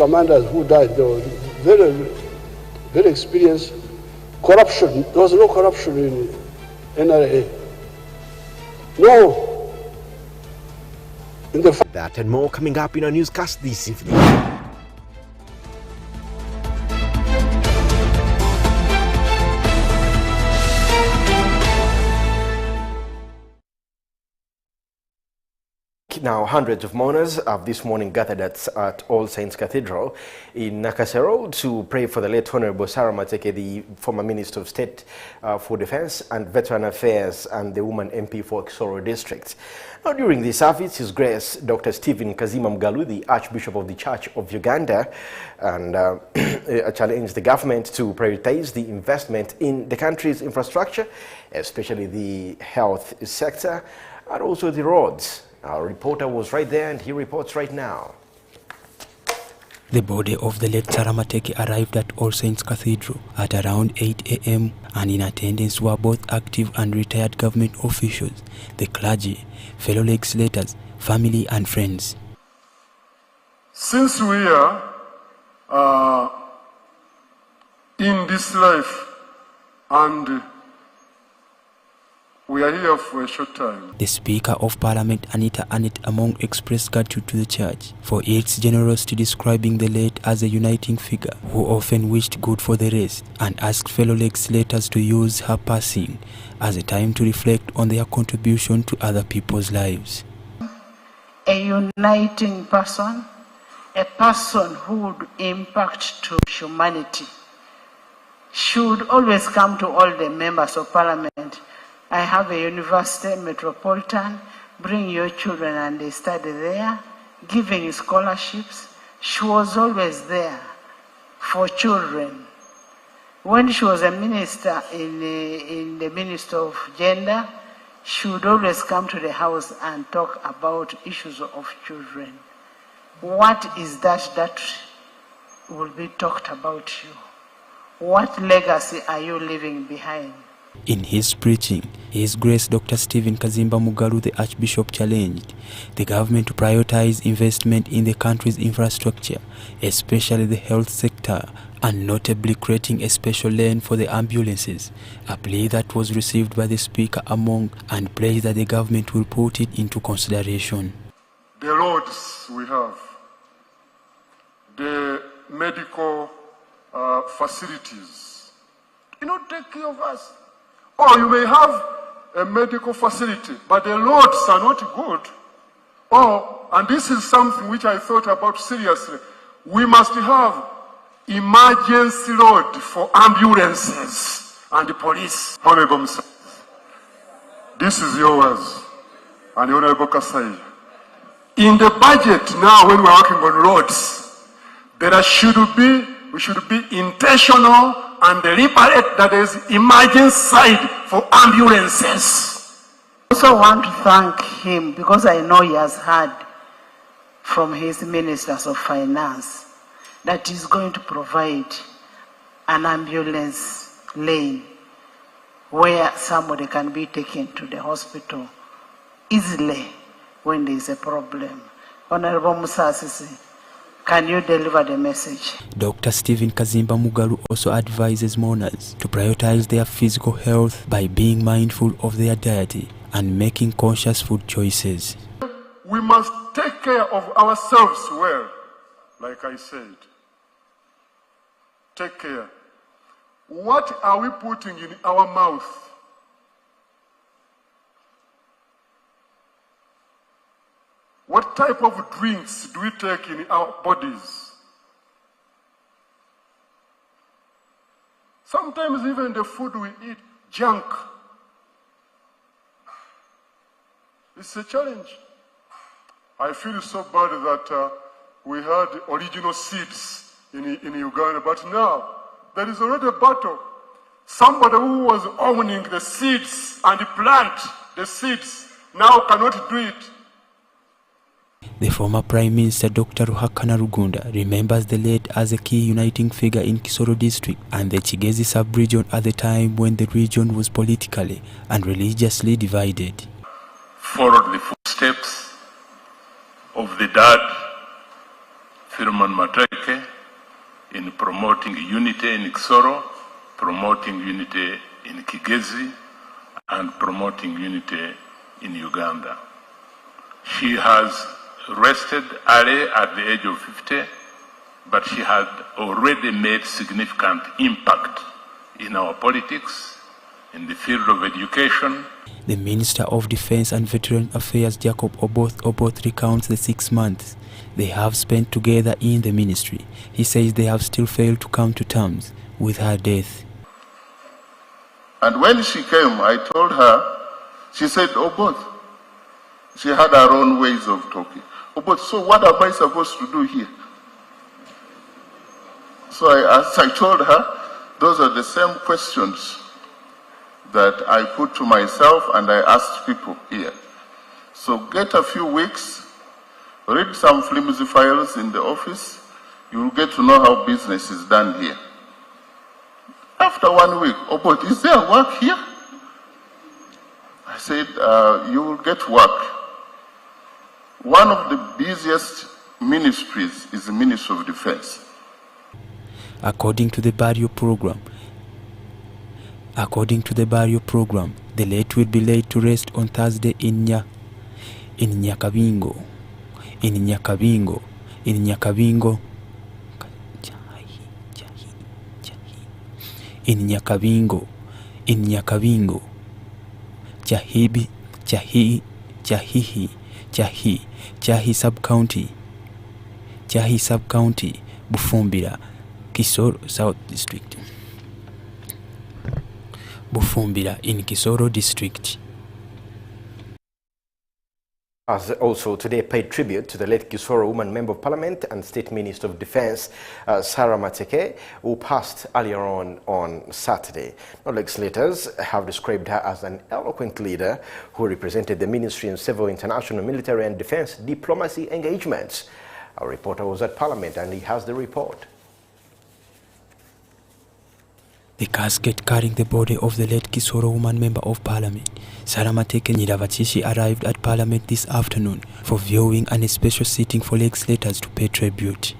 Commanders who died, they were very experienced. Corruption, there was no corruption in NRA. No. That and more coming up in our newscast this evening. Now, hundreds of mourners have this morning gathered at All Saints Cathedral in Nakasero to pray for the late Honorable Sarah Mateke, the former Minister of State for Defense and Veteran Affairs and the Woman MP for Kisoro District. Now, during the service, His Grace Dr. Stephen Kazima Mugalu, the Archbishop of the Church of Uganda, and challenged the government to prioritize the investment in the country's infrastructure, especially the health sector and also the roads. Our reporter was right there and he reports right now. The body of the late Sarah Mateke arrived at All Saints Cathedral at around 8 a.m. and in attendance were both active and retired government officials, the clergy, fellow legislators, family and friends. Since we are in this life and we are here for a short time. The Speaker of Parliament, Anita Anet Among, expressed gratitude to the Church for its generosity, describing the late as a uniting figure who often wished good for the rest, and asked fellow legislators to use her passing as a time to reflect on their contribution to other people's lives. A uniting person, a person who would impact to humanity, should always come to all the members of Parliament. I have a university, metropolitan, bring your children and they study there, giving scholarships. She was always there for children. When she was a minister in the Ministry of Gender, she would always come to the house and talk about issues of children. What is that will be talked about you? What legacy are you leaving behind? In his preaching, His Grace Dr. Stephen Kazimba Mugalu, the Archbishop, challenged the government to prioritize investment in the country's infrastructure, especially the health sector, and notably creating a special lane for the ambulances, a plea that was received by the Speaker Among and pledged that the government will put it into consideration. The roads we have, the medical facilities, take care of us. Or you may have a medical facility, but the roads are not good. And this is something which I thought about seriously. We must have emergency road for ambulances and the police. Honorable Mr. This is your words. And Honorable Kasai. In the budget now, when we're working on roads, we should be intentional and deliberate that there is emergency side for ambulances. I also want to thank him because I know he has heard from his ministers of finance that he's going to provide an ambulance lane where somebody can be taken to the hospital easily when there is a problem. Honorable Musa Asisi, can you deliver the message? Dr. Stephen Kazimba Mugalu also advises mourners to prioritize their physical health by being mindful of their diet and making conscious food choices. We must take care of ourselves well, like I said. Take care. What are we putting in our mouth? What type of drinks do we take in our bodies? Sometimes even the food we eat, junk. It's a challenge. I feel so bad that we had original seeds in Uganda, but now there is already a battle. Somebody who was owning the seeds and plant the seeds now cannot do it. The former Prime Minister Dr. Ruhakana Rugunda remembers the late as a key uniting figure in Kisoro district and the Kigezi sub-region at the time when the region was politically and religiously divided. Followed the footsteps of the dad Philemon Mateke in promoting unity in Kisoro, promoting unity in Kigezi, and promoting unity in Uganda. She has rested early at the age of 50, but she had already made significant impact in our politics, in the field of education. The Minister of Defense and Veteran Affairs, Jacob Oboth recounts the 6 months they have spent together in the ministry. He says they have still failed to come to terms with her death. And when she came, I told her, she said, Oboth. She had her own ways of talking. Oboth, so what am I supposed to do here? So I told her, those are the same questions that I put to myself and I asked people here. So get a few weeks, read some flimsy files in the office, you will get to know how business is done here. After 1 week, Oboth, is there work here? I said, you will get work. One of the busiest ministries is the Ministry of Defense. According to the burial program, the late will be laid to rest on Thursday in Nyakabingo. Jahi sub-county, Bufumbira, Kisoro South District. Bufumbira in Kisoro District. Has also today paid tribute to the late Kisoro woman Member of Parliament and State Minister of Defense, Sarah Mateke, who passed earlier on Saturday. Now, legislators have described her as an eloquent leader who represented the ministry in several international military and defense diplomacy engagements. Our reporter was at Parliament and he has the report. The casket carrying the body of the late Kisoro woman Member of Parliament, Sarah Mateke Nyiravachishi, arrived at Parliament this afternoon for viewing and a special sitting for legislators to pay tribute.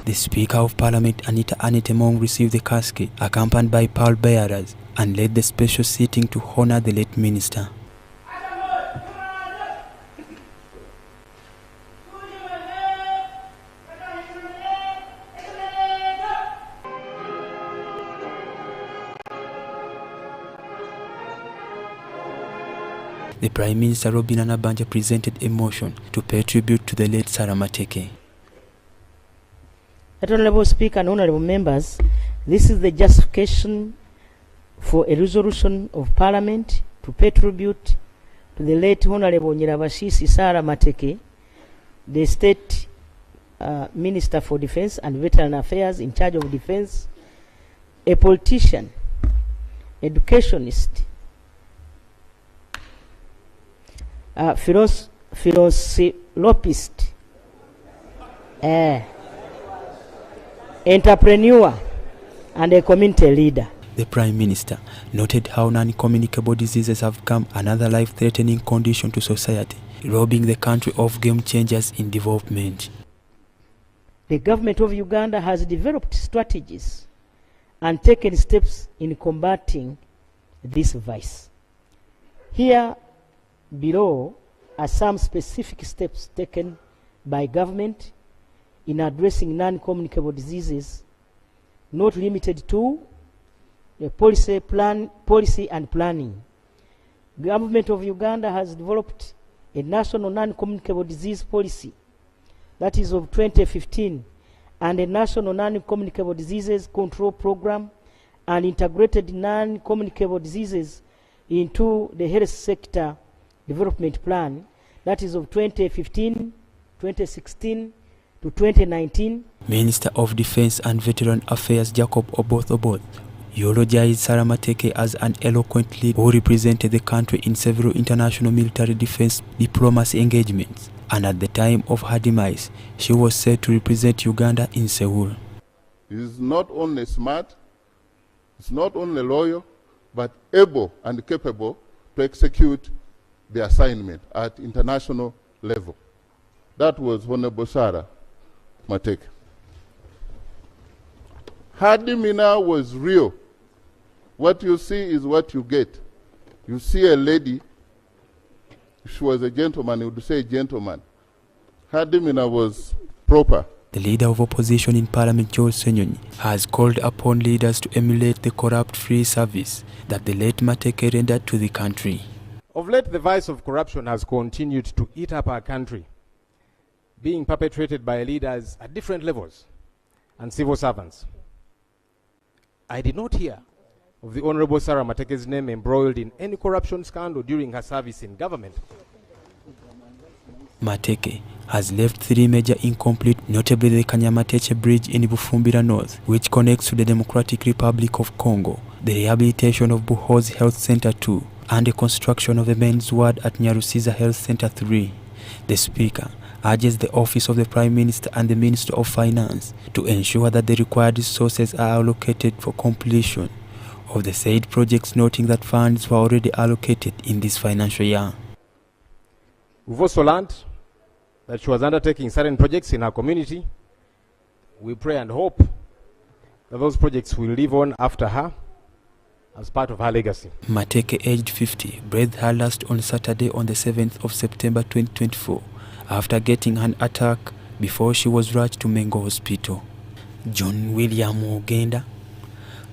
The Speaker of Parliament, Anita Anetemong, received the casket, accompanied by pallbearers, and led the special sitting to honor the late minister. The Prime Minister Robin Anabanja presented a motion to pay tribute to the late Sarah Mateke. Honorable Speaker and honorable members, this is the justification for a resolution of Parliament to pay tribute to the late Honorable Nyiravachishi Sarah Mateke, the State Minister for Defense and Veteran Affairs in charge of defense, a politician, educationist, philanthropist, entrepreneur, and a community leader. The Prime Minister noted how non-communicable diseases have become another life-threatening condition to society, robbing the country of game changers in development. The government of Uganda has developed strategies and taken steps in combating this vice. Here below are some specific steps taken by government in addressing non-communicable diseases, not limited to the policy and planning. Government of Uganda has developed a national non-communicable disease policy that is of 2015 and a national non-communicable diseases control program and integrated non-communicable diseases into the health sector development plan that is of 2015, 2016 to 2019. Minister of Defense and Veteran Affairs Jacob Oboth eulogized Sarah Mateke as an eloquent leader who represented the country in several international military defense diplomacy engagements, and at the time of her demise, she was said to represent Uganda in Seoul. He is not only smart, he's not only loyal, but able and capable to execute the assignment at international level. That was Honorable Sarah Mateke. Her demeanor was real. What you see is what you get. You see a lady, if she was a gentleman, you would say gentleman. Her demeanor was proper. The leader of opposition in Parliament, George Senyonyi, has called upon leaders to emulate the corrupt-free service that the late Mateke rendered to the country. Of late, the vice of corruption has continued to eat up our country, being perpetrated by leaders at different levels and civil servants. I did not hear of the Honorable Sarah Mateke's name embroiled in any corruption scandal during her service in government. Mateke has left 3 major incomplete, notably the Kanyamateche Bridge in Bufumbira North, which connects to the Democratic Republic of Congo, the rehabilitation of Buhozi Health Center 2, and the construction of a men's ward at Nyarusiza Health Center 3. The Speaker urges the Office of the Prime Minister and the Minister of Finance to ensure that the required resources are allocated for completion of the said projects, noting that funds were already allocated in this financial year. We've also learned that she was undertaking certain projects in our community. We pray and hope that those projects will live on after her as part of her legacy. Mateke, aged 50, breathed her last on Saturday on the 7th of September 2024 after getting an attack before she was rushed to Mengo Hospital. John William Ogenda,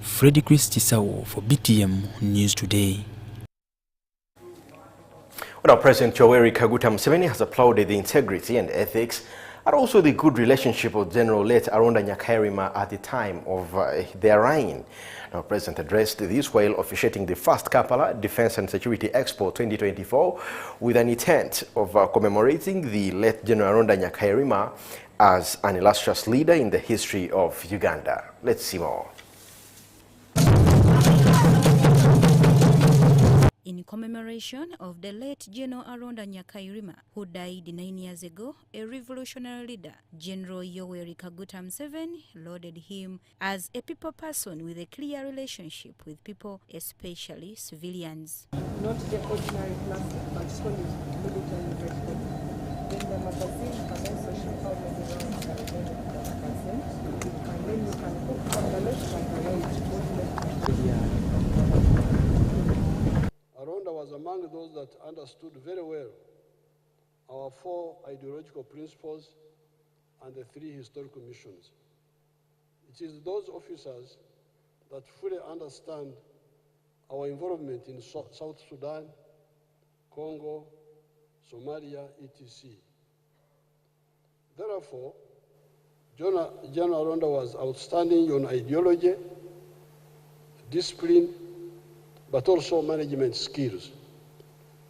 Freddy Christie Sawo for Btm News Today. Well, now, President Yoweri Kaguta Museveni has applauded the integrity and ethics and also the good relationship of General late Aronda Nyakairima at the time of their reign. Now, President addressed this while officiating the first Kampala Defense and Security Expo 2024 with an intent of commemorating the late General Aronda Nyakairima as an illustrious leader in the history of Uganda. Let's see more. In commemoration of the late General Aronda Nyakairima, who died 9 years ago, a revolutionary leader, General Yoweri Kaguta Museveni, lauded him as a people person with a clear relationship with people, especially civilians. Not the ordinary plastic, but solid military record. Then the magazine can also show how many rounds are in the magazine, and then you can put from the left and the right, both left and right. Aronda was among those that understood very well our 4 ideological principles and the 3 historical missions. It is those officers that fully understand our involvement in South Sudan, Congo, Somalia, etc. Therefore, General Aronda was outstanding on ideology, discipline, but also management skills.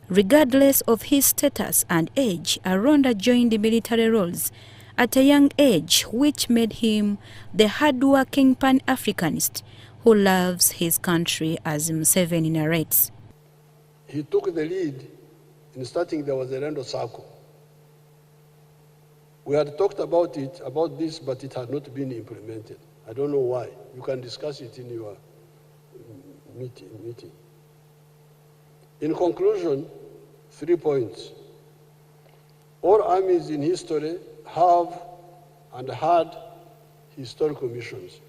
Regardless of his status and age, Aronda joined the military roles at a young age, which made him the hard-working Pan-Africanist who loves his country, as Museveni narrates. He took the lead in starting the Wazalendo Circle. We had talked about this, but it had not been implemented. I don't know why. You can discuss it in your meeting. In conclusion, 3 points. All armies in history have and had historical missions.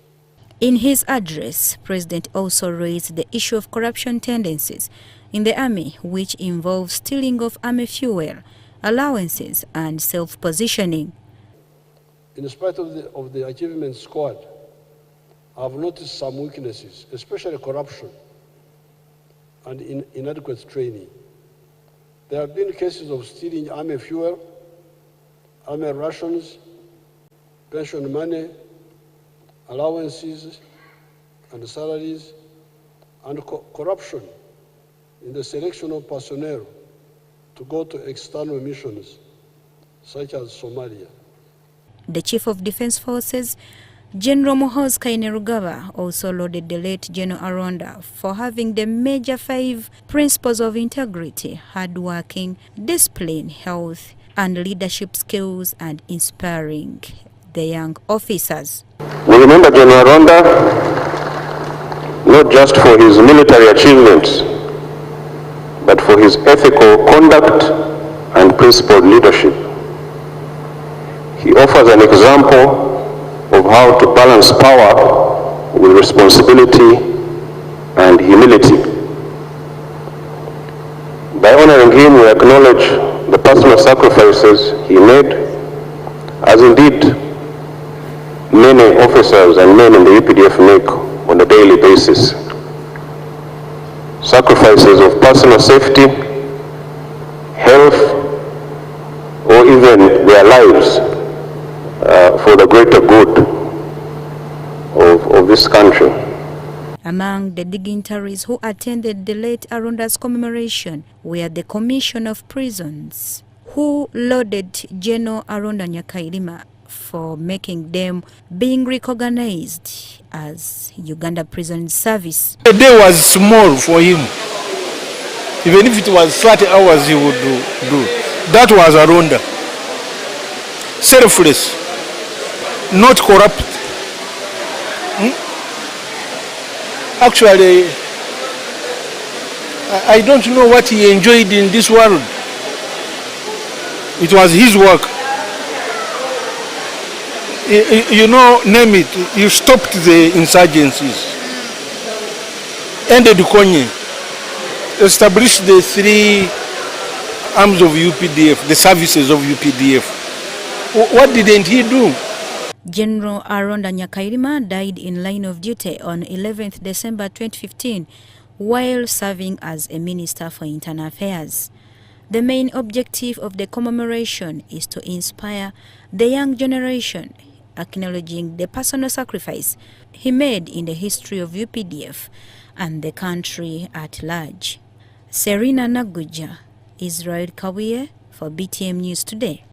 In his address, President also raised the issue of corruption tendencies in the army, which involves stealing of army fuel, allowances, and self-positioning. In spite of the achievement scored, I've noticed some weaknesses, especially corruption and inadequate training. There have been cases of stealing army fuel, army rations, pension money, allowances and salaries, and corruption in the selection of personnel to go to external missions, such as Somalia. The Chief of Defense Forces General Muhoozi Kainerugaba also lauded the late General Arunda for having the major 5 principles of integrity, hardworking, discipline, health, and leadership skills, and inspiring the young officers. We remember General Arunda not just for his military achievements, but for his ethical conduct and principled leadership. He offers an example of how to balance power with responsibility and humility. By honoring him, we acknowledge the personal sacrifices he made, as indeed many officers and men in the UPDF make on a daily basis. Sacrifices of personal safety, health, or even their lives for the greater good of this country. Among the dignitaries who attended the late Arunda's commemoration were the Commission of Prisons, who lauded General Arunda Nyakairima for making them being recognized as Uganda Prison Service. The day was small for him. Even if it was 30 hours he would do. That was Arunda. Selfless, not corrupt. Actually, I don't know what he enjoyed in this world. It was his work. You know, name it, you stopped the insurgencies, ended Konye, established the 3 arms of UPDF, the services of UPDF. What didn't he do? General Arunda Nyakairima died in line of duty on 11th December 2015 while serving as a Minister for Internal Affairs. The main objective of the commemoration is to inspire the young generation, acknowledging the personal sacrifice he made in the history of UPDF and the country at large. Serena Naguja, Israel Kawiye for Btm News Today.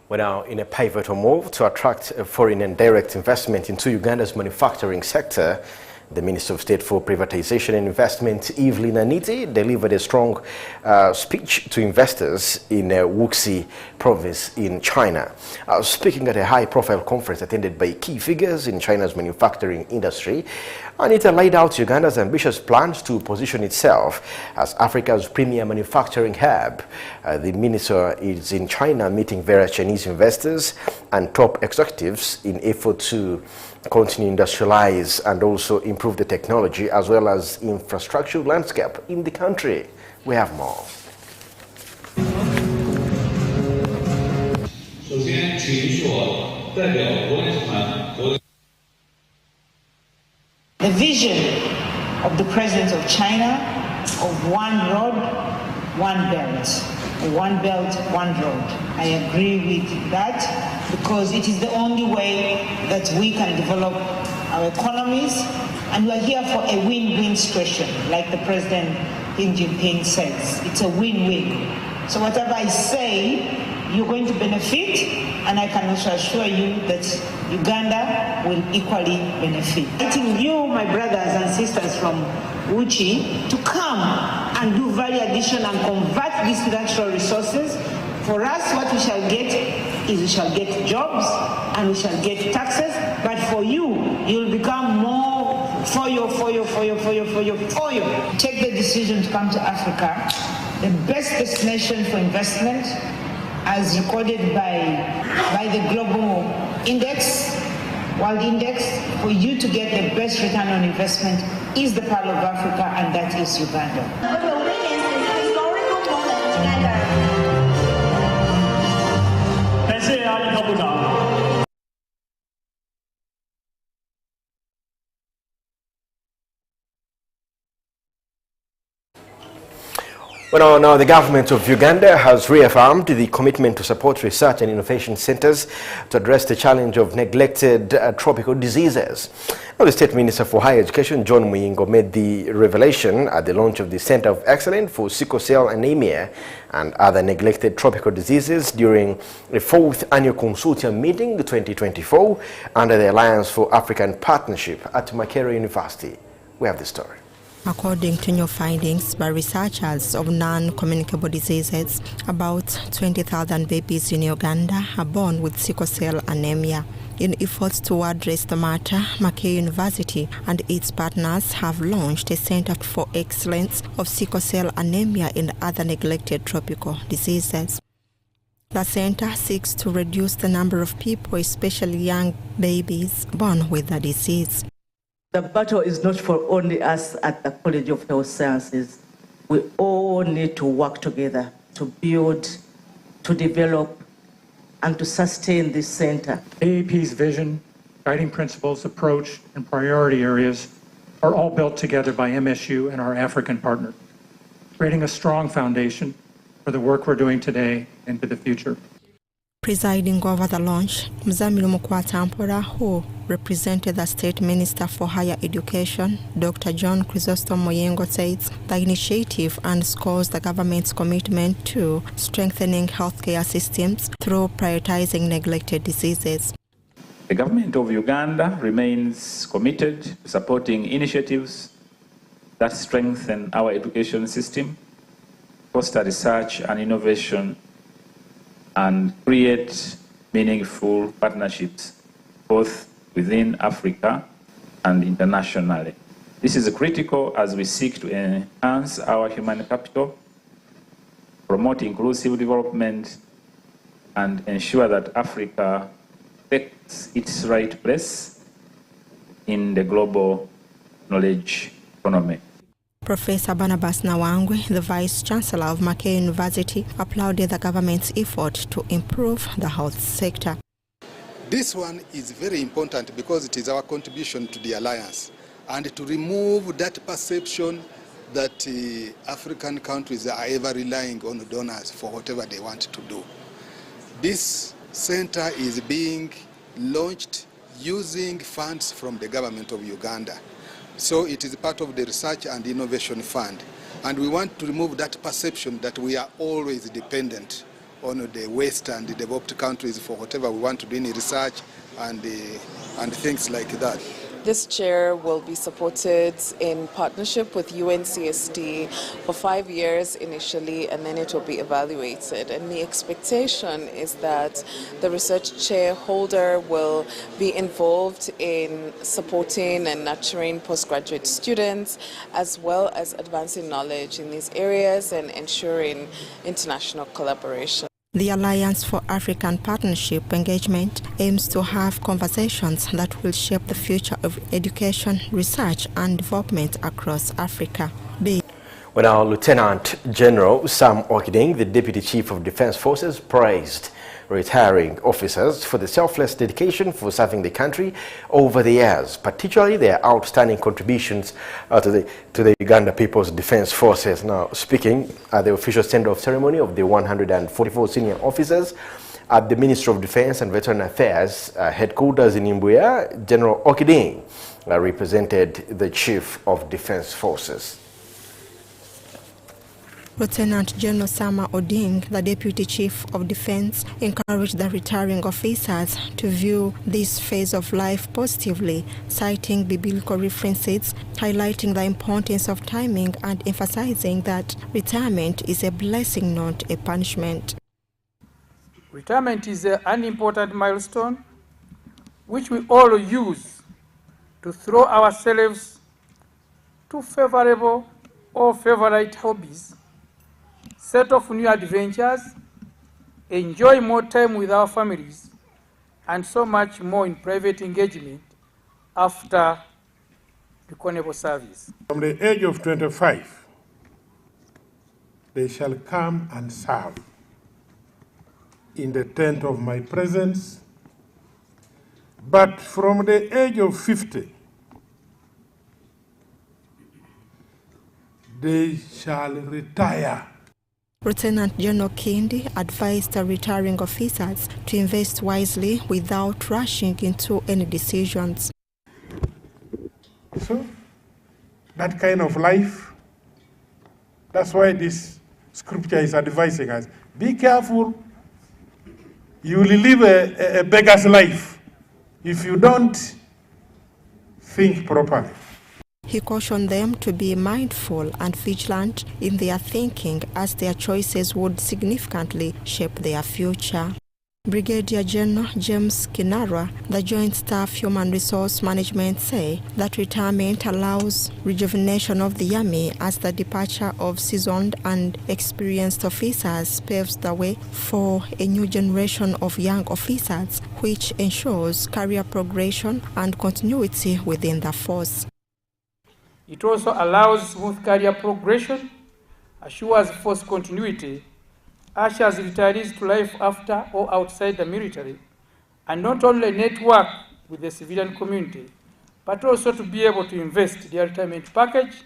We're now in a pivotal move to attract foreign and direct investment into Uganda's manufacturing sector. The Minister of State for Privatization and Investment, Evelyn Aniti, delivered a strong speech to investors in Wuxi province in China. Speaking at a high-profile conference attended by key figures in China's manufacturing industry, Anita laid out Uganda's ambitious plans to position itself as Africa's premier manufacturing hub. The minister is in China meeting various Chinese investors and top executives in effort to continue industrialize and also improve the technology as well as infrastructure landscape in the country. We have more. The vision of the President of China of one road, one belt. One belt, one road. I agree with that because it is the only way that we can develop our economies, and we are here for a win-win situation, like the President Xi Jinping says. It's a win-win. So whatever I say, you're going to benefit, and I can also assure you that Uganda will equally benefit. Inviting you, my brothers and sisters from Wuxi, to come and do value addition and convert these natural resources. For us, what we shall get is we shall get jobs and we shall get taxes, but for you, you'll become more for you. Take the decision to come to Africa, the best destination for investment, as recorded by the global index, world index. For you to get the best return on investment is the Pearl of Africa, and that is Uganda. We're witnessing a historical moment together. Well, now the government of Uganda has reaffirmed the commitment to support research and innovation centers to address the challenge of neglected tropical diseases. Now, the State Minister for Higher Education, John Muyingo, made the revelation at the launch of the Center of Excellence for Sickle Cell Anemia and Other Neglected Tropical Diseases during the 4th Annual Consortium Meeting 2024 under the Alliance for African Partnership at Makerere University. We have the story. According to new findings by researchers of non-communicable diseases, about 20,000 babies in Uganda are born with sickle cell anemia. In efforts to address the matter, Makerere University and its partners have launched a Center for Excellence of Sickle Cell Anemia and Other Neglected Tropical Diseases. The center seeks to reduce the number of people, especially young babies, born with the disease. The battle is not for only us at the College of Health Sciences. We all need to work together to build, to develop, and to sustain this center. AAP's vision, guiding principles, approach, and priority areas are all built together by MSU and our African partner, creating a strong foundation for the work we're doing today and to the future. Presiding over the launch, Mzamiru Mukwatampora, who represented the State Minister for Higher Education, Dr. John Chrysostom Muyingo, says the initiative underscores the government's commitment to strengthening healthcare systems through prioritizing neglected diseases. The government of Uganda remains committed to supporting initiatives that strengthen our education system, foster research and innovation, and create meaningful partnerships both within Africa and internationally. This is critical as we seek to enhance our human capital, promote inclusive development, and ensure that Africa takes its right place in the global knowledge economy. Professor Barnabas Nawangwe, the Vice Chancellor of Makerere University, applauded the government's effort to improve the health sector. This one is very important because it is our contribution to the alliance and to remove that perception that African countries are ever relying on donors for whatever they want to do. This center is being launched using funds from the government of Uganda. So it is part of the Research and Innovation Fund. And we want to remove that perception that we are always dependent on the West and the developed countries for whatever we want to do in research and things like that. This chair will be supported in partnership with UNCSD for 5 years initially, and then it will be evaluated. And the expectation is that the research chair holder will be involved in supporting and nurturing postgraduate students, as well as advancing knowledge in these areas and ensuring international collaboration. The Alliance for African Partnership engagement aims to have conversations that will shape the future of education, research, and development across Africa. Well, now, Lieutenant General Sam Okiding, the Deputy Chief of Defense Forces, praised retiring officers for the selfless dedication for serving the country over the years, particularly their outstanding contributions to the Uganda People's Defense Forces. Now, speaking at the official send-off ceremony of the 144 senior officers at the Ministry of Defense and Veteran Affairs headquarters in Imbuya, General Okiding represented the Chief of Defense Forces. Lieutenant General Sama Oding, the Deputy Chief of Defense, encouraged the retiring officers to view this phase of life positively, citing biblical references, highlighting the importance of timing and emphasizing that retirement is a blessing, not a punishment. Retirement is an important milestone which we all use to throw ourselves to favorable or favorite hobbies, set off new adventures, enjoy more time with our families, and so much more in private engagement after recognizable service. From the age of 25, they shall come and serve in the tent of my presence, but from the age of 50, they shall retire Lieutenant General Kindi advised the retiring officers to invest wisely without rushing into any decisions. So, that kind of life, that's why this scripture is advising us. Be careful. You will live a beggar's life if you don't think properly. He cautioned them to be mindful and vigilant in their thinking, as their choices would significantly shape their future. Brigadier General James Kinara, the Joint Staff Human Resource Management, say that retirement allows rejuvenation of the Army, as the departure of seasoned and experienced officers paves the way for a new generation of young officers, which ensures career progression and continuity within the force. It also allows smooth career progression, assures force continuity, ushers retirees to life after or outside the military, and not only network with the civilian community, but also to be able to invest their retirement package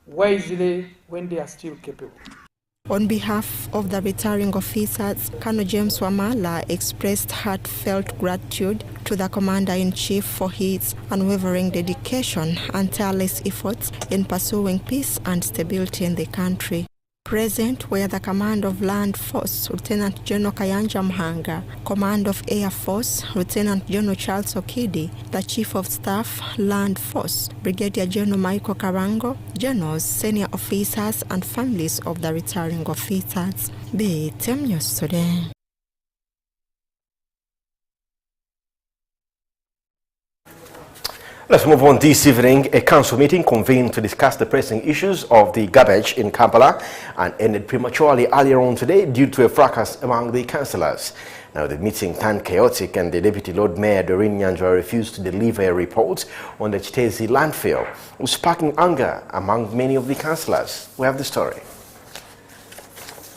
wisely when they are still capable. On behalf of the retiring officers, Colonel James Wamala expressed heartfelt gratitude to the Commander-in-Chief for his unwavering dedication and tireless efforts in pursuing peace and stability in the country. Present were the Command of Land Force, Lieutenant General Kayanja Mhanga, Command of Air Force, Lieutenant General Charles Okidi, the Chief of Staff, Land Force, Brigadier General Michael Karango, generals, senior officers, and families of the retiring officers. Btm News Today. Let's move on. This evening, a council meeting convened to discuss the pressing issues of the garbage in Kampala and ended prematurely earlier on today due to a fracas among the councillors. Now, the meeting turned chaotic and the Deputy Lord Mayor Doreen Nyanjwa refused to deliver a report on the Chitezi landfill, sparking anger among many of the councillors. We have the story.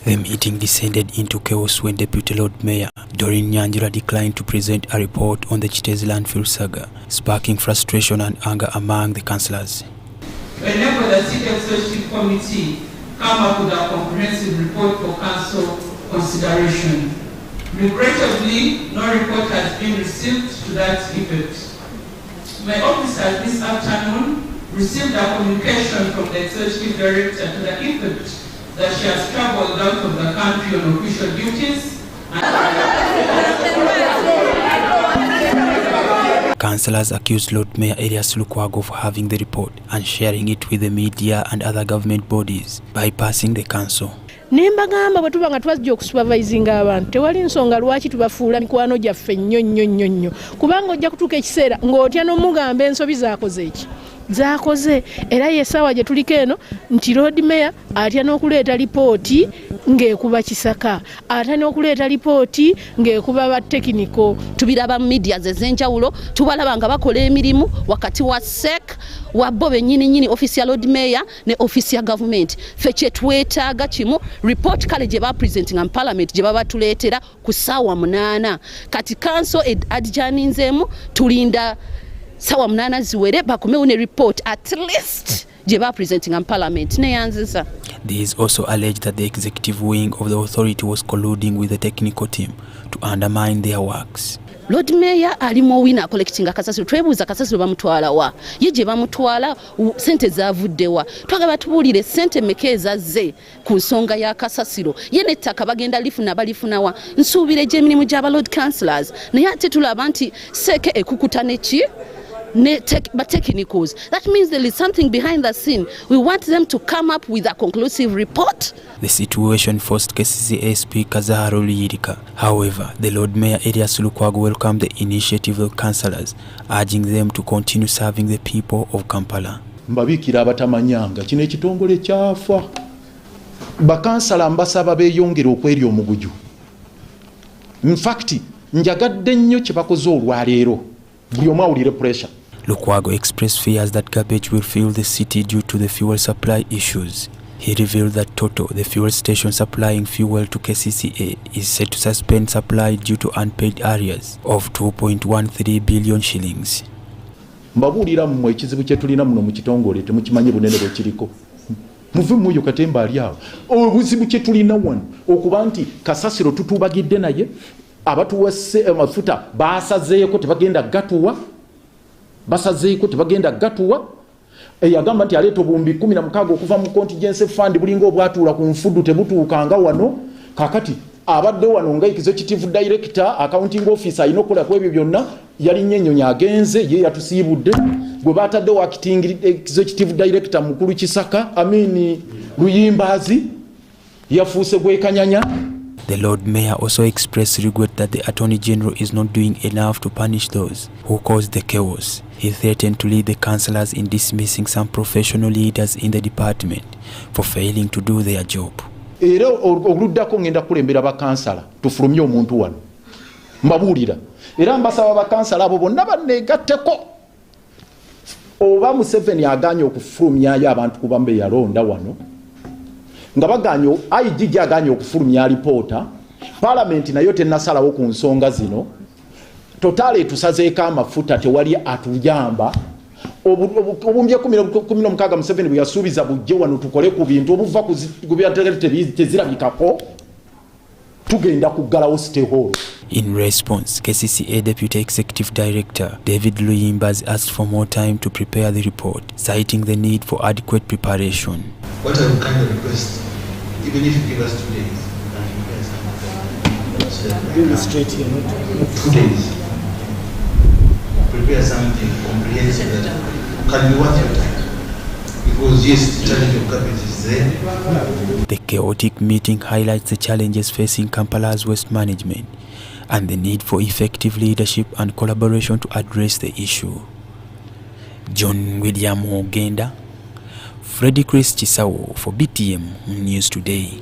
The meeting descended into chaos when Deputy Lord Mayor Doreen Nyanjwa declined to present a report on the Chitezi landfill saga, sparking frustration and anger among the councillors. Whenever the City Executive Committee come up with a comprehensive report for council consideration, regrettably, no report has been received to that effect. My officer this afternoon received a communication from the Executive Director to the effect that she has traveled out of the country on official duties. Councillors accused Lord Mayor Elias Lukwago of having the report and sharing it with the media and other government bodies, bypassing the council. Nembagamba bwe tuba nga twajja okusupervisinga abantu tewali nsonga lwaki tubafuula mikwano gyaffe nnyo kubanga ojja kutuuka ekiseera ng'otya n'omugamba ensobi zaakoze eki zaakoze era yesawa gye tuliko eno nti Lord Mayor atya n'okuleeta lipooti ng'ekuba Kisaka, atya n'okuleeta lipooti ng'ekuba ba tekiniko. Tubiraba media ez'enjawulo tubalaba nga bakola emirimu wakati wa SEC wa bobe nyini office ya Lord Mayor ne office ya government. Ffe kye twetaaga kimu report kale gye ba presenting and parliament gye baba tuleetera ku ssaawa 8 kati council adjaninzeemu tulinda ssaawa 8 ziwere bakomewo ne report at least gye ba presenting and parliament neyanziza. These also alleged that the executive wing of the authority was colluding with the technical team to undermine their works. Lord Mayor ali mu wina collecting akasasiro, twebuuza akasasiro bamutwala wa ye gye bamutwala sente zavuddewa, twagaba tubuulire sente mmeka ezazze ku nsonga ya kasasiro, ye n'ettaka bagenda lifuna balifunawa. Nsuubire gy'emirimu gy'aba Lord Councillors naye ate tulaba nti seeke ekukuta neki but technicals. That means there is something behind the scene. We want them to come up with a conclusive report. The situation forced KCCA Speaker Zaharo Luyirika. However, the Lord Mayor Elias Lukwago welcomed the initiative of councillors, urging them to continue serving the people of Kampala. Mbabikira abatamanyanga kino ekitongole kyafa. Bakansala mbasaba beeyongera okweri omuguju. In fact, njagadde nnyo kye bakoze olwaleero. Buli omu awulire pressure. Lukwago expressed fears that garbage will fill the city due to the fuel supply issues. He revealed that Toto, the fuel station supplying fuel to KCCA, is set to suspend supply due to unpaid arrears of 2.13 billion shillings. Mbabulira mmwe ekizibu kye tulina muno mu kitongole temukimanyi bunene bwe kiriko. muve muyo Katemba ali awo. Obuzibu kye tulina wano okuba nti kasasiro tutubagidde naye abatuwese amafuta basazeeko tebagenda gatuwa eyagamba nti aleeta obumbi 16 okuva mu contingency fund bulinga obwatuula ku nfudu tebutuukanga wano kakati abadde wano nga executive director accounting officer ayina okukola ku ebyo byonna yali nyenyonya agenze ye yatusiibudde gwe bataddewo acting executive director mukulu Kisaka Luyimbazi yafuuse gwekanyanya. The Lord Mayor also expressed regret that the Attorney General is not doing enough to punish those who caused the chaos. He threatened to lead the councillors in dismissing some professional leaders in the department for failing to do their job. Era oluddako ngenda kulembera bakansala tufulumye omuntu wano mbabuulira era mbasaba bakansala abo bonna banneegatteko oba Museveni aganye okufulumyayo abantu kuba mbe yalonda wano nga baganyo IGG aganye okufulumya alipoota Parliament nayo tennasalawo ku nsonga zino totale tusazeeko amafuta tewali atuyamba obumbye 16 Museveni bwe yasuubiza bujje wano tukole ku bintu obuva ku tezirabikako tugenda kuggalawo steholo. In response, KCCA Deputy Executive Director David Luyimbazi asked for more time to prepare the report, citing the need for adequate preparation. What I would kind of request, even if you give us 2 days, straight here, not 2 days. Prepare something comprehensive that can be worth your time. Because yes, the challenge of cabinet is there. The chaotic meeting highlights the challenges facing Kampala's waste management and the need for effective leadership and collaboration to address the issue. John William Ogenda, Freddie Chris Chisawo for Btm News Today.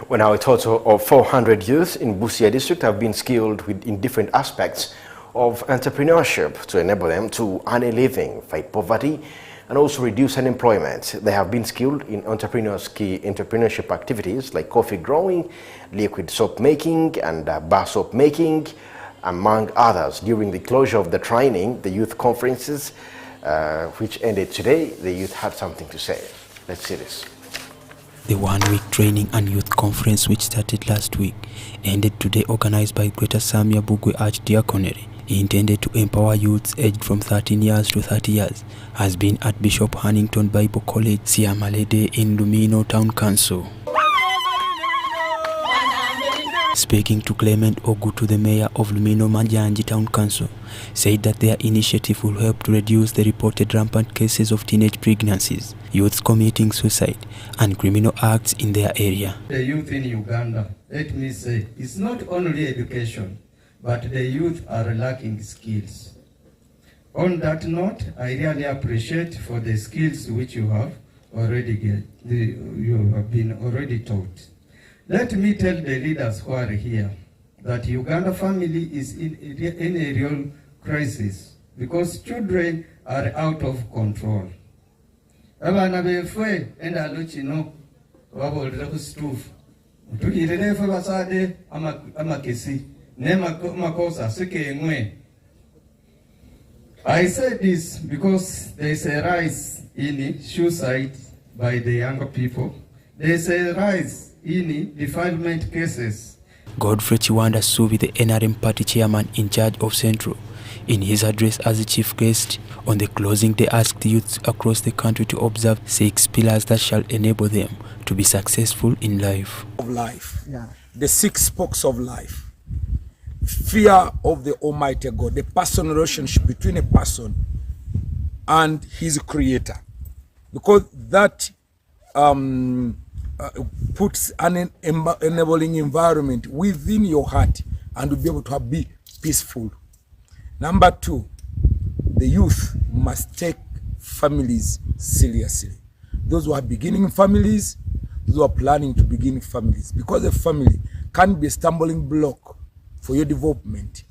Well, now a total of 400 youth in Busia district have been skilled in different aspects of entrepreneurship to enable them to earn a living, fight poverty, and also reduce unemployment. They have been skilled in entrepreneurship activities like coffee growing, liquid soap making, and bar soap making, among others. During the closure of the training, the youth conferences, which ended today, the youth had something to say. Let's see this. The one-week training and youth conference, which started last week, ended today, organized by Greater Samia Bugwe Archdiaconry, intended to empower youths aged from 13 years to 30 years, has been at Bishop Hannington Bible College, Siamalede in Lumino Town Council. Speaking to Clement Ogutu, the mayor of Lumino Majanji Town Council, said that their initiative will help to reduce the reported rampant cases of teenage pregnancies, youths committing suicide, and criminal acts in their area. The youth in Uganda, let me say, it's not only education, but the youth are lacking skills. On that note, I really appreciate for the skills which you have already been already taught. Let me tell the leaders who are here that Uganda family is in a real crisis because children are out of control. Abana befe enda luchino wabolera ku stove. Tulirene fe basade amakesi ne makosa sike enwe. I say this because there is a rise in suicide by the younger people. There is a rise in defilement cases. Godfrey Chiwanda Subi, the NRM party chairman in charge of Central, in his address as the chief guest on the closing, they asked youths across the country to observe 6 pillars that shall enable them to be successful in life. Of life, the 6 spokes of life. Fear of the Almighty God, the personal relationship between a person and his creator, because that puts an enabling environment within your heart and to be able to be peaceful. Number 2, the youth must take families seriously. Those who are beginning families, those who are planning to begin families, because a family can be a stumbling block for your development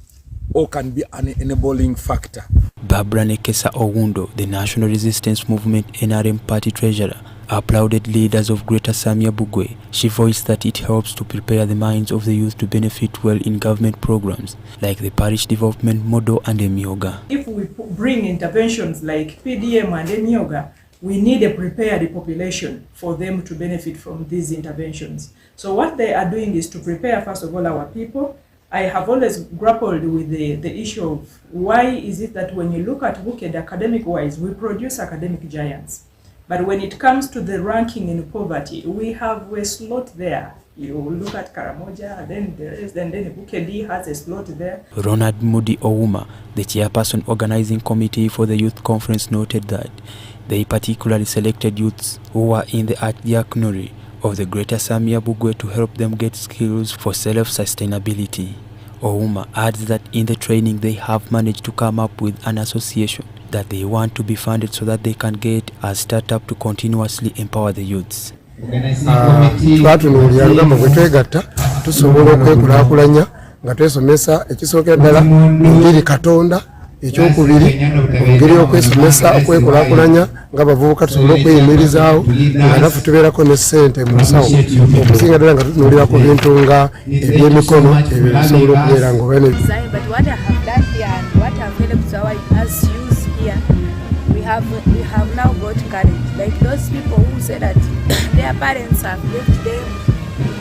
or can be an enabling factor. Barbara Nekesa Owundo, the National Resistance Movement NRM party treasurer, applauded leaders of Greater Samia Bugwe. She voiced that it helps to prepare the minds of the youth to benefit well in government programs like the Parish Development Model and Emyoga. If we bring interventions like PDM and Emyoga, we need a prepared population for them to benefit from these interventions. So what they are doing is to prepare, first of all, our people. I have always grappled with the issue of why is it that when you look at Buked academic-wise, we produce academic giants. But when it comes to the ranking in poverty, we have a slot there. You look at Karamoja, then the rest, and then Bukedi has a slot there. Ronald Moody Ouma, the chairperson organizing committee for the youth conference, noted that they particularly selected youths who were in the archdiaconry of the Greater Samia Bugwe to help them get skills for self-sustainability. Ouma adds that in the training they have managed to come up with an association that they want to be funded so that they can get a startup to continuously empower the youths. Twatunuulira lugamba bwe twegatta tusobola okwekulaakulanya nga twesomesa ekisooka ddala engeri Katonda, ekyokubiri engeri y'okwesomesa okwekulaakulanya ng'abavubuka tusobola okweyimirizaawo nga naffe tubeerako ne ssente mu nsawo okusinga ddala nga tutunuulira ku bintu nga ebyemikono ebyo bisobola okubeera ng'obeera we have now got courage. Like those people who say that their parents have left them.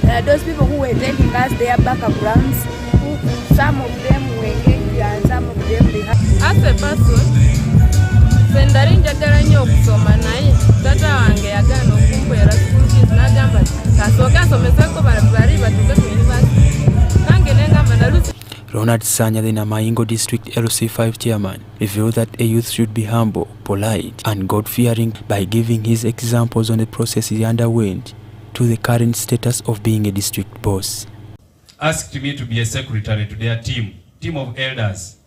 There are those people who were telling us their backgrounds. Some of them were engaged and some of them they have. As a person, sendari njagala nnyo okusoma naye tata wange yagaana okumpeera school fees n'agamba kasooke asomeseko bali batuuke ku university. Nange ne ngamba nalusi. Ronald Sanya, the Namayingo District LC5 chairman, revealed that a youth should be humble, polite, and God-fearing by giving his examples on the process he underwent to the current status of being a district boss. Asked me to be a secretary to their team of elders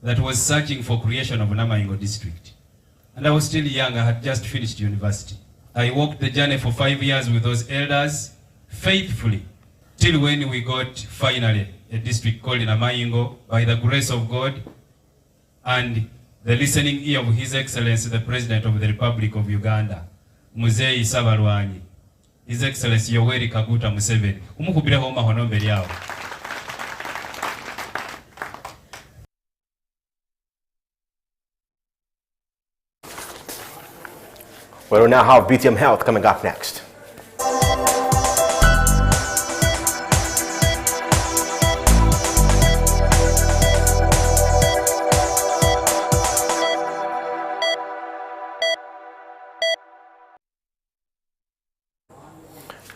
that was searching for creation of Namayingo District. And I was still young, I had just finished university. I walked the journey for 5 years with those elders, faithfully, till when we got finally a district called Namayingo, by the grace of God and the listening ear of His Excellency, the President of the Republic of Uganda, Muzeyi Sabalwanyi, His Excellency Yoweri Kaguta Museveni. Umukubireho mahono mbere yawo. We'll now have BTM Health coming up next.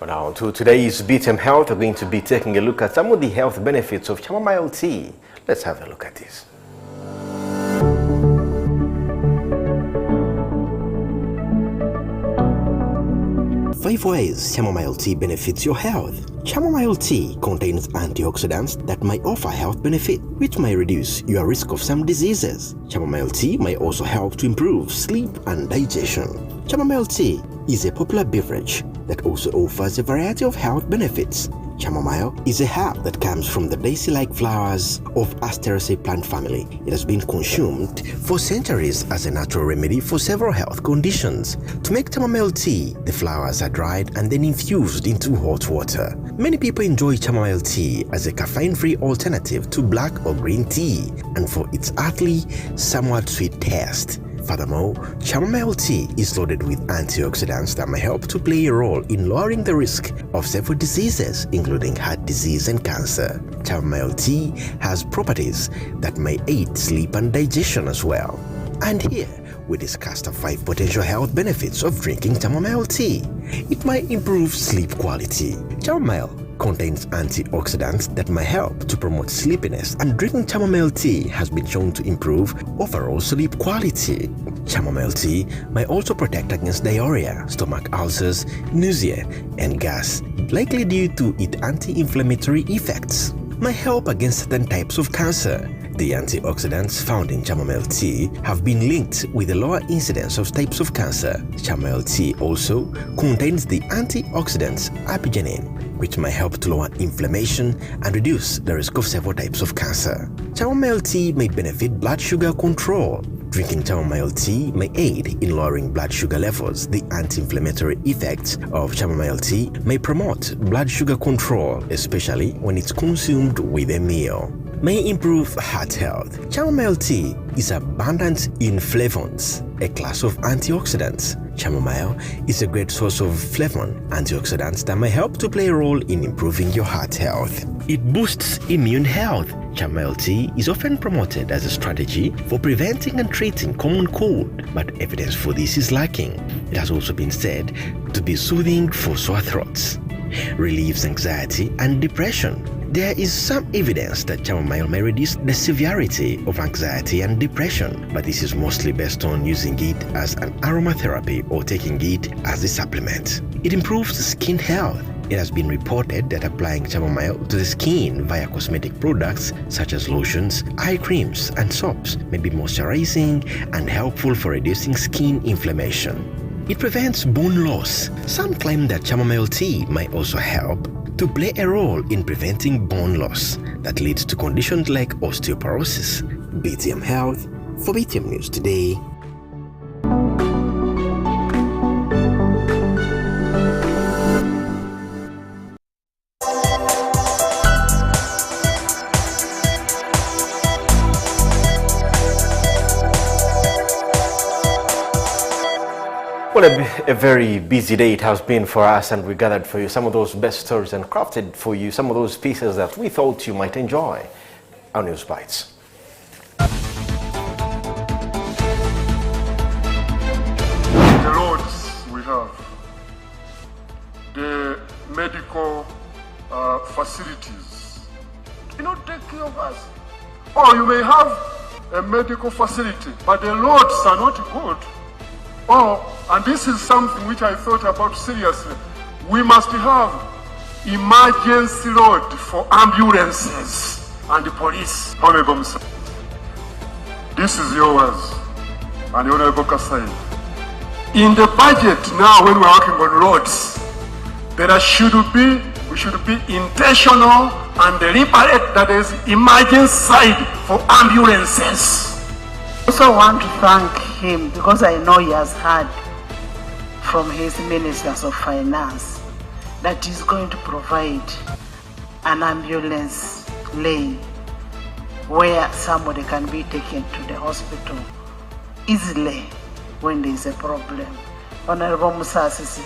Now, to today's Btm Health, we're going to be taking a look at some of the health benefits of chamomile tea. Let's have a look at this. 5 ways chamomile tea benefits your health. Chamomile tea contains antioxidants that may offer health benefit, which may reduce your risk of some diseases. Chamomile tea may also help to improve sleep and digestion. Chamomile tea is a popular beverage that also offers a variety of health benefits. Chamomile is a herb that comes from the daisy-like flowers of Asteraceae plant family. It has been consumed for centuries as a natural remedy for several health conditions. To make chamomile tea, the flowers are dried and then infused into hot water. Many people enjoy chamomile tea as a caffeine-free alternative to black or green tea and for its earthly, somewhat sweet taste. Furthermore, chamomile tea is loaded with antioxidants that may help to play a role in lowering the risk of several diseases, including heart disease and cancer. Chamomile tea has properties that may aid sleep and digestion as well. And here, we discussed the 5 potential health benefits of drinking chamomile tea. It might improve sleep quality. Chamomile contains antioxidants that may help to promote sleepiness, and drinking chamomile tea has been shown to improve overall sleep quality. Chamomile tea may also protect against diarrhea, stomach ulcers, nausea, and gas, likely due to its anti-inflammatory effects. May help against certain types of cancer. The antioxidants found in chamomile tea have been linked with a lower incidence of types of cancer. Chamomile tea also contains the antioxidants apigenin, which may help to lower inflammation and reduce the risk of several types of cancer. Chamomile tea may benefit blood sugar control. Drinking chamomile tea may aid in lowering blood sugar levels. The anti-inflammatory effects of chamomile tea may promote blood sugar control, especially when it's consumed with a meal. May improve heart health. Chamomile tea is abundant in flavonoids, a class of antioxidants. Chamomile is a great source of flavon antioxidants that may help to play a role in improving your heart health. It boosts immune health. Chamomile tea is often promoted as a strategy for preventing and treating common cold, but evidence for this is lacking. It has also been said to be soothing for sore throats, relieves anxiety and depression. There is some evidence that chamomile may reduce the severity of anxiety and depression, but this is mostly based on using it as an aromatherapy or taking it as a supplement. It improves skin health. It has been reported that applying chamomile to the skin via cosmetic products such as lotions, eye creams, and soaps may be moisturizing and helpful for reducing skin inflammation. It prevents bone loss. Some claim that chamomile tea might also help to play a role in preventing bone loss that leads to conditions like osteoporosis. BTM Health for Btm News Today. Well, a very busy day it has been for us, and we gathered for you some of those best stories and crafted for you some of those pieces that we thought you might enjoy. Our News Bites. The roads we have, the medical facilities, take care of us. Or you may have a medical facility, but the roads are not good. And this is something which I thought about seriously. We must have emergency road for ambulances and the police. Honorable Mr. This is yours and Honorable Kasai. In the budget now, when we're working on roads, we should be intentional and deliberate that there is emergency side for ambulances. I also want to thank him because I know he has heard from his ministers of finance that he's going to provide an ambulance lane where somebody can be taken to the hospital easily when there is a problem. Honorable Musasisi,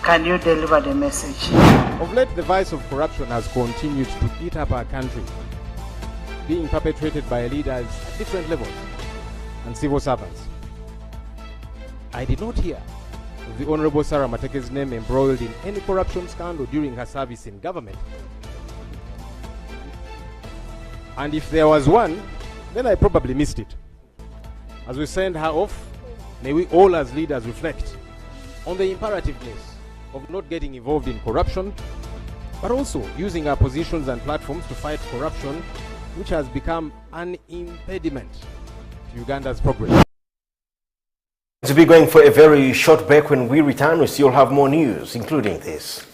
can you deliver the message? Of late, the vice of corruption has continued to eat up our country, being perpetrated by leaders at different levels and civil servants. I did not hear of the Honorable Sarah Mateke's name embroiled in any corruption scandal during her service in government. And if there was one, then I probably missed it. As we send her off, may we all as leaders reflect on the imperativeness of not getting involved in corruption, but also using our positions and platforms to fight corruption, which has become an impediment to Uganda's progress. To be going for a very short break. When we return, we still have more news, including this.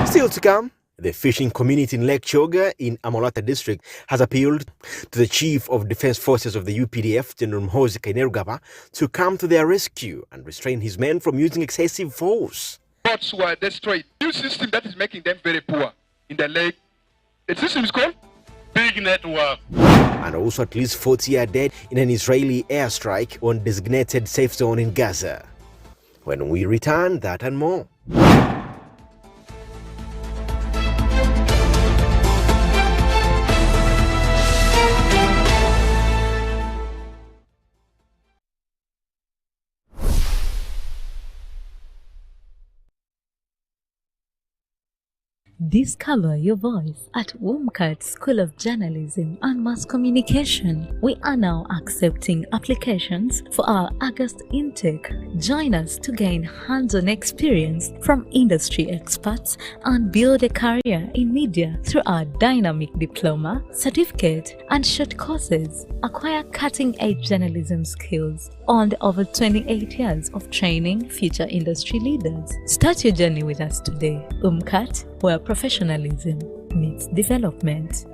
Still to come, the fishing community in Lake Choga in Amolata district has appealed to the Chief of Defense Forces of the UPDF, General Mhozi Kainerugaba, to come to their rescue and restrain his men from using excessive force. Boats were destroyed. New system that is making them very poor in the lake. The system is called Big Network. And also at least 40 are dead in an Israeli airstrike on designated safe zone in Gaza. When we return, that and more. Discover your voice at WOMCAT School of Journalism and Mass Communication. We are now accepting applications for our August intake. Join us to gain hands-on experience from industry experts and build a career in media through our dynamic diploma, certificate, and short courses. Acquire cutting-edge journalism skills on the over 28 years of training future industry leaders. Start your journey with us today. WOMCAT, where professionalism meets development.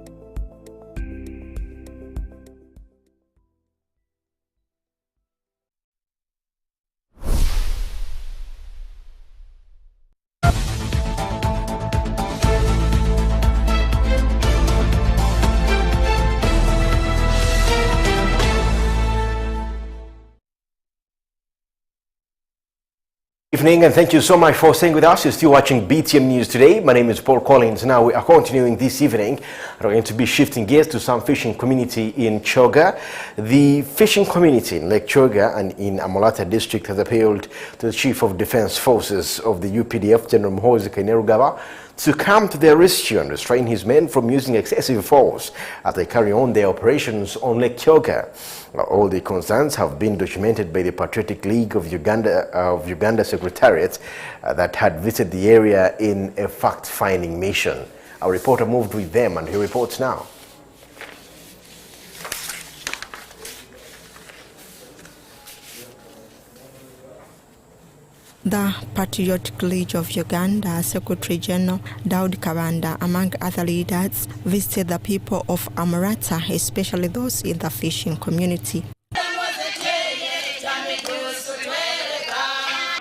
evening and thank you so much for staying with us. You're still watching Btm News Today. My name is Paul Collins. Now we are continuing this evening. We're going to be shifting gears to some fishing community in Choga. The fishing community in Lake Choga and in Amolata district has appealed to the Chief of Defense Forces of the UPDF, General Muhoozi Kainerugaba, to come to their rescue and restrain his men from using excessive force as they carry on their operations on Lake Choga. All the concerns have been documented by the Patriotic League of Uganda Secretariat that had visited the area in a fact-finding mission. Our reporter moved with them and he reports now. The Patriotic League of Uganda Secretary General Daud Kabanda, among other leaders, visited the people of Amorata, especially those in the fishing community.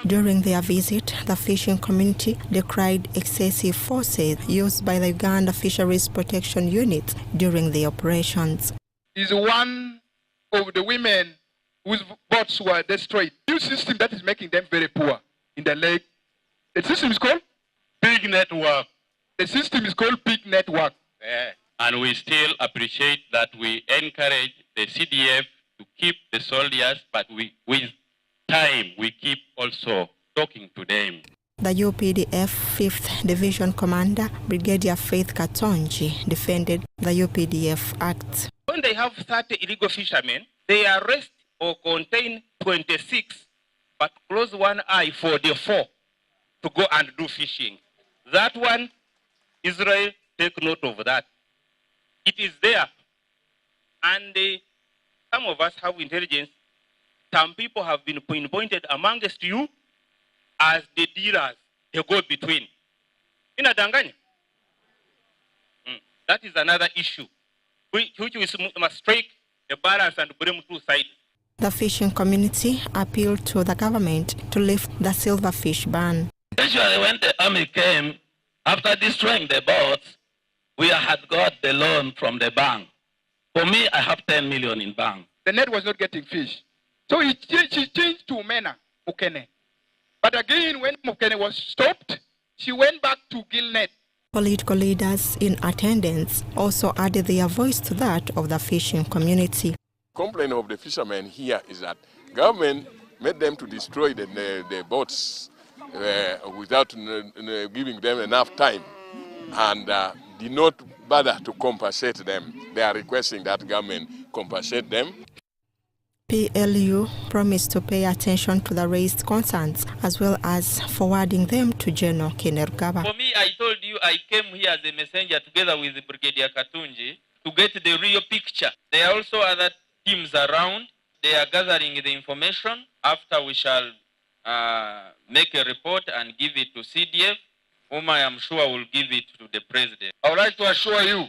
During their visit, the fishing community decried excessive forces used by the Uganda Fisheries Protection Unit during the operations. Is one of the women whose boats were destroyed. New system that is making them very poor in the lake. The system is called Big Network. The system is called Big Network. And we still appreciate that we encourage the CDF to keep the soldiers, but with time we keep also talking to them. The UPDF 5th Division Commander, Brigadier Faith Katonji, defended the UPDF Act. When they have 30 illegal fishermen, they arrest or contain 26, but close one eye for the 4 to go and do fishing. That one, Israel, take note of that. It is there. And some of us have intelligence. Some people have been pinpointed amongst you as the dealers, they go between. In Adanganya. That is another issue, which must strike a balance and bring two sides. The fishing community appealed to the government to lift the silverfish ban. Usually when the army came, after destroying the boats, we had got the loan from the bank. For me, I have 10 million in bank. The net was not getting fish. So she changed to Mena, Mukene. But again, when Mukene was stopped, she went back to Gilnet. Political leaders in attendance also added their voice to that of the fishing community. Complaint of the fishermen here is that government made them to destroy the boats without giving them enough time and did not bother to compensate them. They are requesting that government compensate them. PLU promised to pay attention to the raised concerns as well as forwarding them to General Kainerugaba. For me, I told you I came here as a messenger together with Brigadier Katunji to get the real picture. There are also other teams around. They are gathering the information. After we shall make a report and give it to CDF, whom I am sure will give it to the president. I would like to assure you,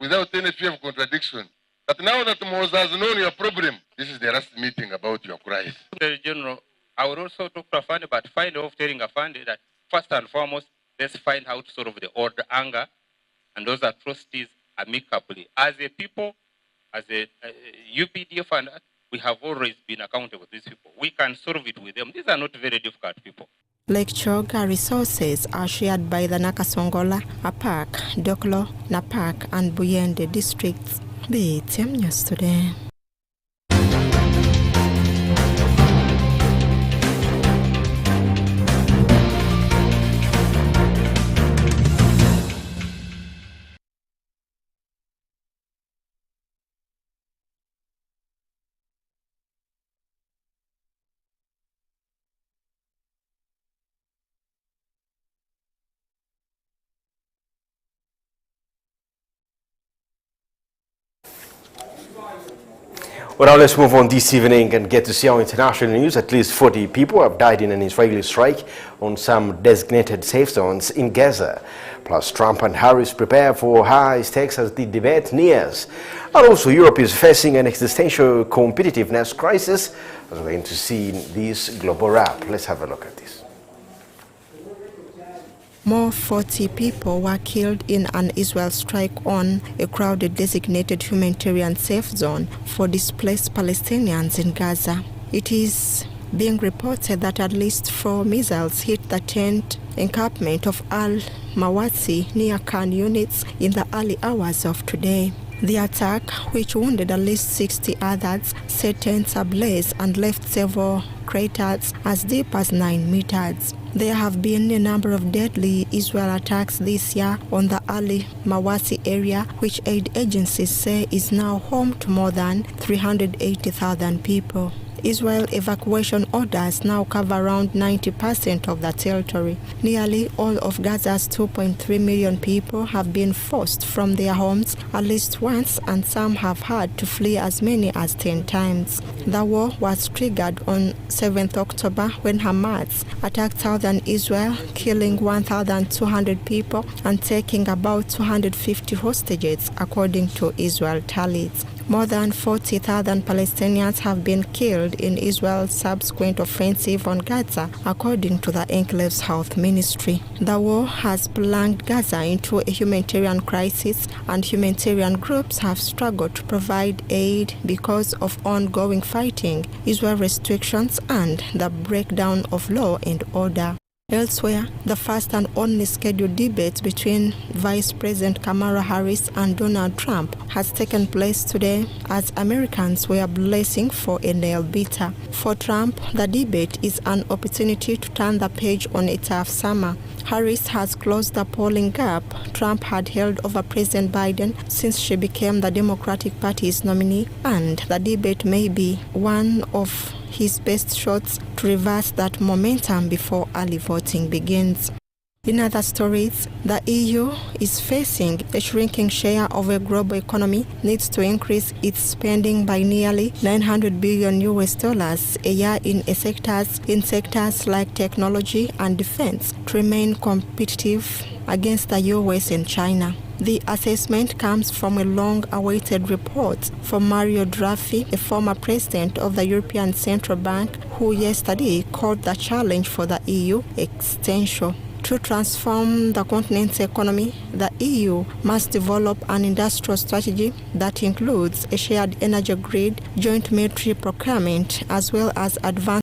without any fear of contradiction, that now that Muhoozi has known your problem, this is the last meeting about your cries. General, I would also talk to Afande, but find off telling Afande that first and foremost, let's find how to solve the old anger and those atrocities amicably. As a people, as a UPDF, and we have always been accountable to these people. We can solve it with them. These are not very difficult people. Lake Choga resources are shared by the Nakasongola, Apak, Doklo, Napak, and Buyende districts. Btm News Today. Well, now let's move on this evening and get to see our international news. At least 40 people have died in an Israeli strike on some designated safe zones in Gaza. Plus, Trump and Harris prepare for high stakes as the debate nears. And also, Europe is facing an existential competitiveness crisis, as we're going to see in this global wrap. Let's have a look at this. More 40 people were killed in an Israel strike on a crowded designated humanitarian safe zone for displaced Palestinians in Gaza. It is being reported that at least 4 missiles hit the tent encampment of Al-Mawasi near Khan units in the early hours of today. The attack, which wounded at least 60 others, set tents ablaze and left several craters as deep as 9 meters. There have been a number of deadly Israel attacks this year on the Al-Mawasi area, which aid agencies say is now home to more than 380,000 people. Israel evacuation orders now cover around 90% of the territory. Nearly all of Gaza's 2.3 million people have been forced from their homes at least once, and some have had to flee as many as 10 times. The war was triggered on 7th October when Hamas attacked southern Israel, killing 1,200 people and taking about 250 hostages, according to Israel tallies. More than 40,000 Palestinians have been killed in Israel's subsequent offensive on Gaza, according to the Enclave's health ministry. The war has plunged Gaza into a humanitarian crisis, and humanitarian groups have struggled to provide aid because of ongoing fighting, Israel restrictions, and the breakdown of law and order. Elsewhere, the first and only scheduled debate between Vice President Kamala Harris and Donald Trump has taken place today as Americans were blessing for a nail-biter. For Trump, the debate is an opportunity to turn the page on a tough summer. Harris has closed the polling gap Trump had held over President Biden since she became the Democratic Party's nominee, and the debate may be one of his best shots to reverse that momentum before early voting begins. In other stories, the EU is facing a shrinking share of a global economy, needs to increase its spending by nearly $900 billion a year in sectors like technology and defense to remain competitive against the US and China. The assessment comes from a long-awaited report from Mario Draghi, a former president of the European Central Bank, who yesterday called the challenge for the EU existential. To transform the continent's economy, the EU must develop an industrial strategy that includes a shared energy grid, joint military procurement, as well as advanced